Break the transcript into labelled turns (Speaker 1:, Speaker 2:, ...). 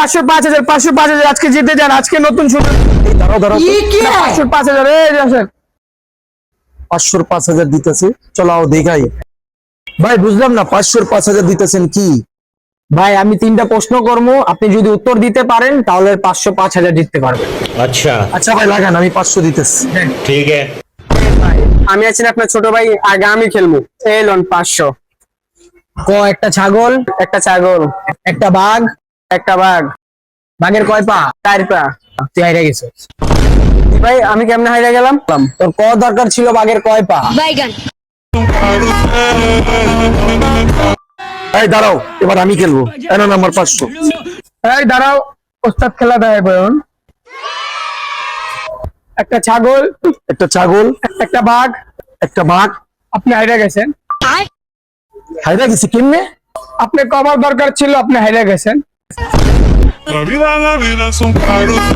Speaker 1: 500 5000 500 5000 আজকে জিতে যান, আজকে নতুন শুরু।
Speaker 2: দাঁড়াও দাঁড়াও,
Speaker 1: 500 5000 এই যে আসেন।
Speaker 2: 500 5000 দিতেছে, চলো দেখাই। ভাই বুঝলাম না, 500 5000 দিতেছেন কি?
Speaker 1: ভাই আমি 3টা প্রশ্ন করবো, আপনি যদি উত্তর দিতে পারেন তাহলে 500 5000 জিততে পারবেন।
Speaker 3: अच्छा
Speaker 2: আচ্ছা ভাই লাগান, আমি 500 দিতেছি।
Speaker 3: ठीक है।
Speaker 1: আমি আছি না আপনার ছোট ভাই, আগে আমি খেলবো। এই লোন 500।
Speaker 2: ক একটা ছাগল,
Speaker 1: একটা ছাগল,
Speaker 2: একটা বাঘ,
Speaker 1: একটা বাঘ।
Speaker 2: বাঘের কয় পা?
Speaker 1: 4 পা।
Speaker 2: তুই হাইরা গেছিস।
Speaker 1: ভাই আমি কেমনে হাইরা গেলাম?
Speaker 2: তোর ক দরকার ছিল বাঘের কয় পা?
Speaker 4: বাইগান।
Speaker 2: এই দাঁড়াও, এবার আমি খেলবো। এনো নাম্বার 500।
Speaker 1: এই দাঁড়াও, ওস্তাদ খেলা দেয় বয়ন। একটা ছাগল,
Speaker 2: একটা ছাগল,
Speaker 1: একটা বাঘ,
Speaker 2: একটা বাঘ।
Speaker 1: আপনি হাইরা গেছেন।
Speaker 2: হাইরা গেছি কেমনে?
Speaker 1: আপনি কবার দরকার ছিল, আপনি হাইরা গেছেন।
Speaker 5: La vida es un carrusel.